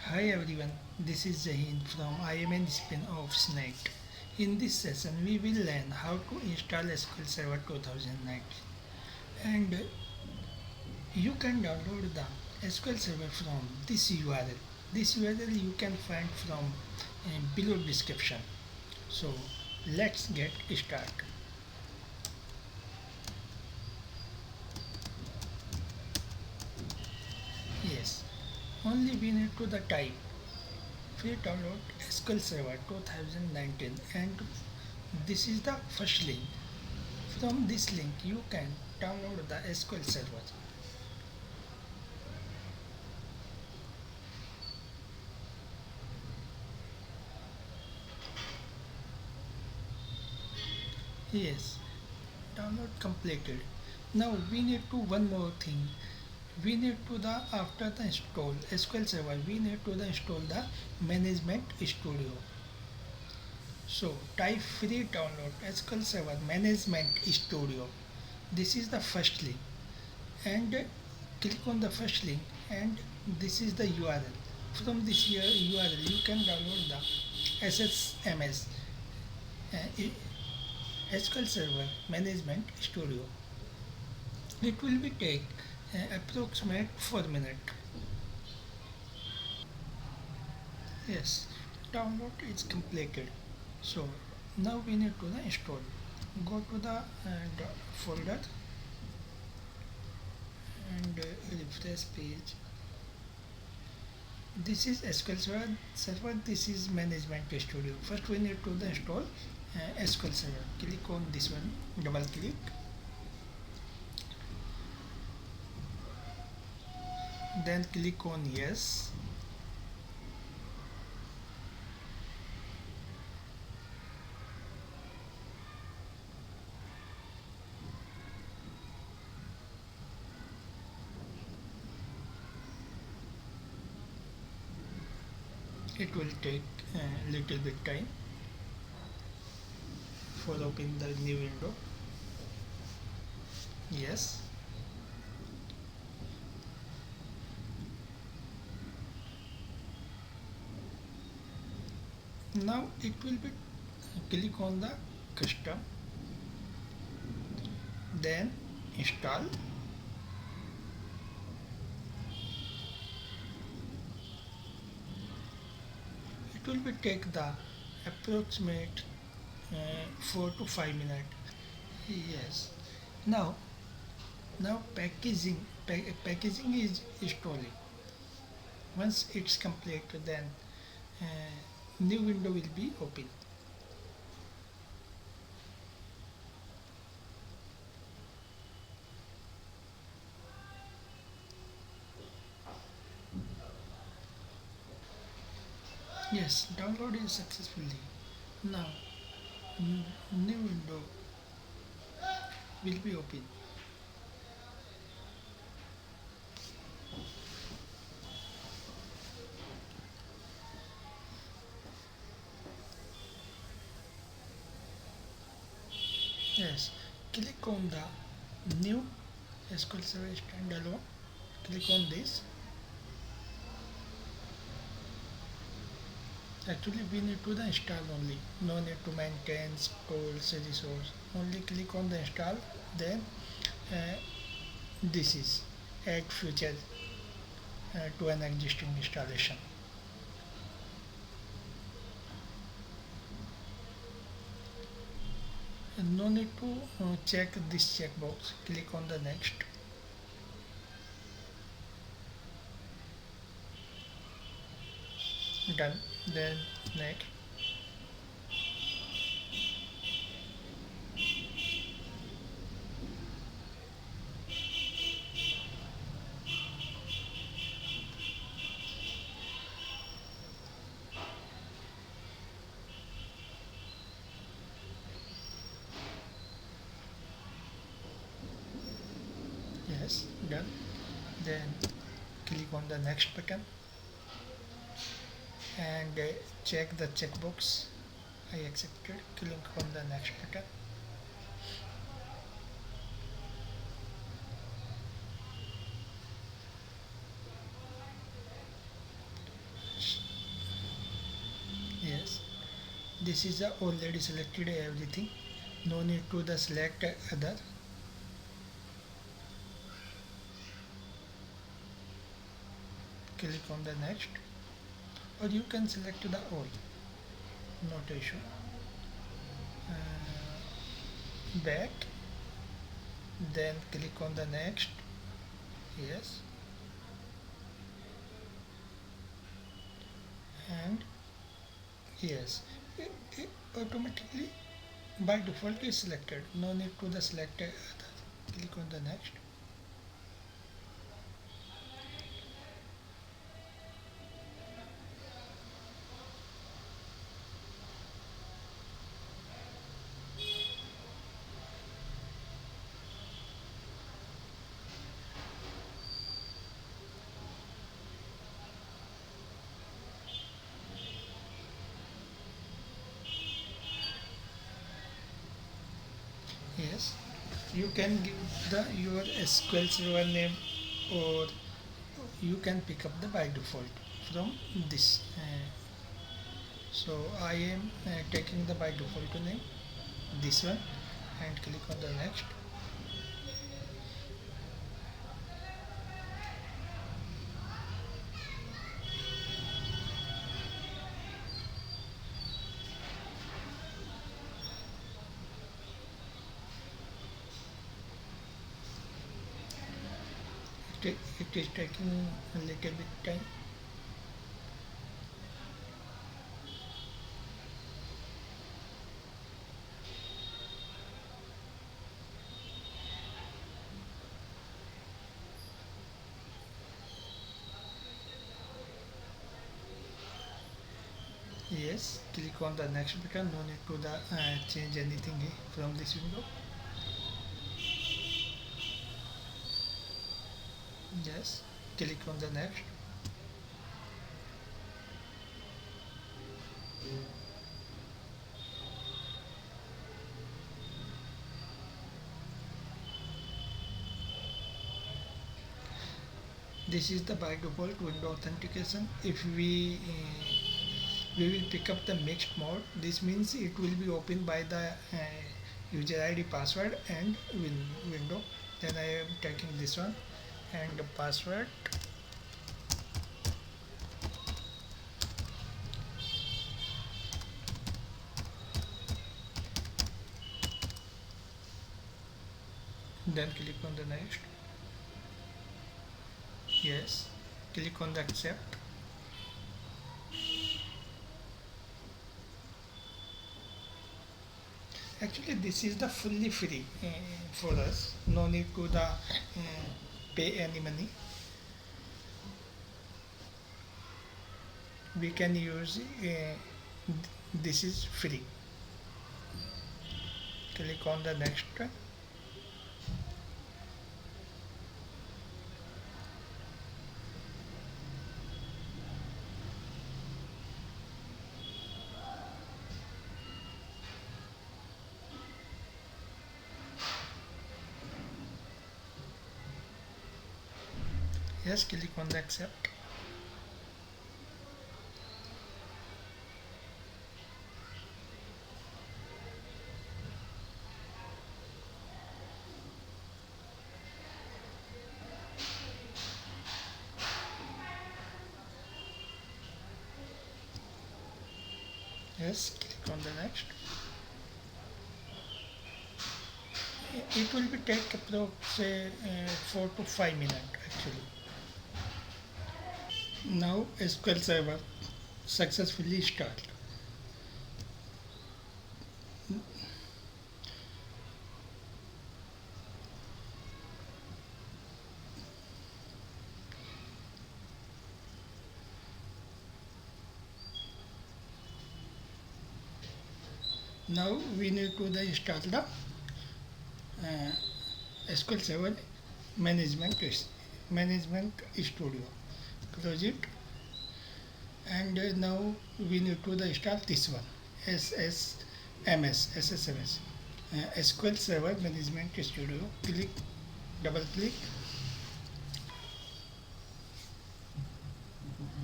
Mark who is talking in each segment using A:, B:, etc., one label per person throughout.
A: Hi everyone, this is Zahin from IMN SPINOFFS Net. In this session, we will learn how to install SQL Server 2019, and you can download the SQL Server from this URL. This URL you can find from below description. So let's get started. Yes, only we need to the type free download SQL Server 2019, and this is the first link. From this link you can download the SQL Server. Yes, download completed. Now we need to one more thing. We need to the after the install SQL Server we need to the install the management studio. So type free download SQL Server management studio. This is the first link, and click on the first link, and this is the URL. From this URL you can download the SSMS SQL Server Management Studio. It will be take approximate 4 minutes. Yes, download is completed. So now we need to the install. Go to the folder and refresh page. This is SQL Server. This is Management Studio. First we need to the install SQL Server. Click on this one. Double click. Then click on yes. It will take a little bit time for opening the new window. Yes. Now it will be click on the custom, then install. It will be take the approximate 4 to 5 minutes. Yes. Now packaging is installing. Once it's complete, then uh, new window will be open. Yes, download is successfully. Now new window will be open. Yes, click on the new SQL Server standalone. Click on this. Actually, we need to the install only. No need to maintain tools resource. Only click on the install. Then this is add feature to an existing installation. And no need to check this checkbox. Click on the next. Done. Then next. Yes, done. Then click on the next button and check the checkbox. I accepted. Click on the next button. this is the already selected everything, no need to the select other. Click on the next, or you can select the all, not issue. Back, then click on the next. Yes, and yes, it automatically by default is selected, no need to the select other. Click on the next. Yes, you can give the your SQL Server name, or you can pick up the by default from this. So I am taking the by default name, this one, and click on the next. It is taking a little bit time. Yes, click on the next button, no need to the change anything from this window. Yes, click on the next. This is the by default window authentication. If we will pick up the mixed mode, this means it will be opened by the user ID, password, and window. Then I am taking this one, and the password. Then click on the next. Yes, click on the accept. Actually, this is the fully free for us. No need to the pay any money. We can use this is free. Click on the next one. Yes, click on the accept. Yes, click on the next. It will be take approx 4 to 5 minutes actually. Now SQL Server successfully start. Now we need to the install the SQL Server management studio. Close it, and now we need to the install this one, SSMS, SQL Server Management Studio. Click, double click.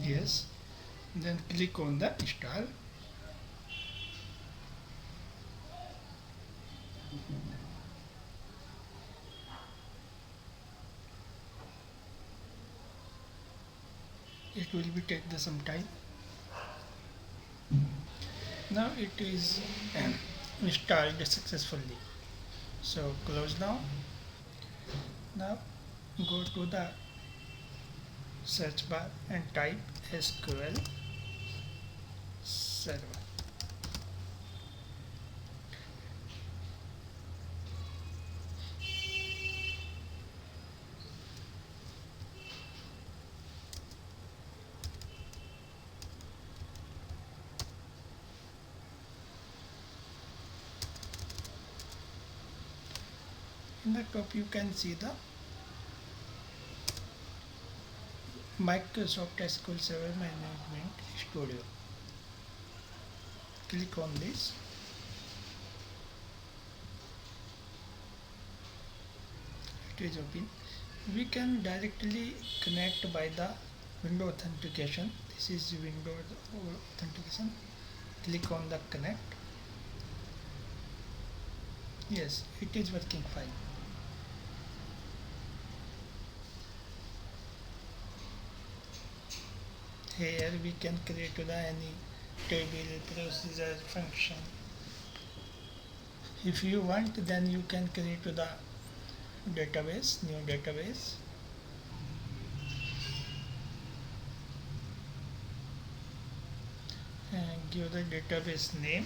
A: Yes, then click on the install. It will be take the some time. Now it is installed successfully. So close now. Now go to the search bar and type SQL Server. In the top you can see the Microsoft SQL Server Management Studio. Click on this. It is open. We can directly connect by the window authentication. This is window authentication. Click on the connect. Yes, it is working fine. Here we can create any table, procedure, function. If you want, then you can create the database, new database. And give the database name.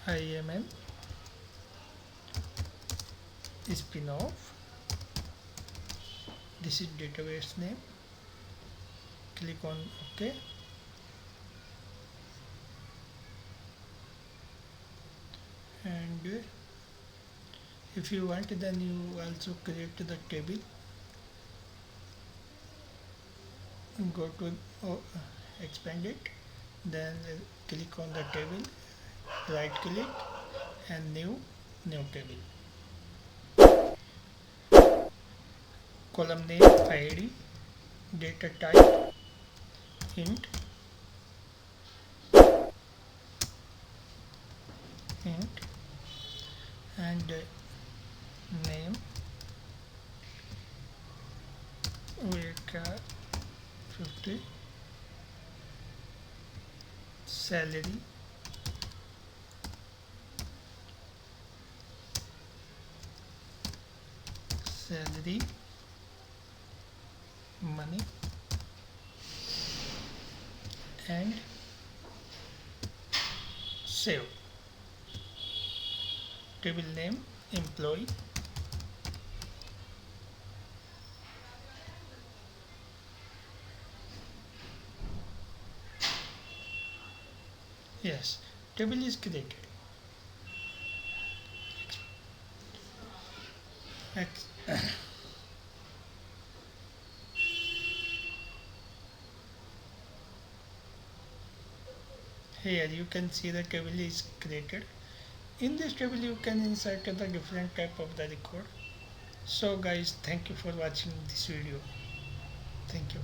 A: IMM SPINOFF. This is database name. Click on OK. And if you want, then you also create the table. Go to expand it, then click on the table, right click and new table. Column name ID, data type int, and name wake 50, salary money, and save. Table name employee. Yes, table is created. Here you can see the table is created. In this table you can insert the different type of the record. So guys, thank you for watching this video. Thank you.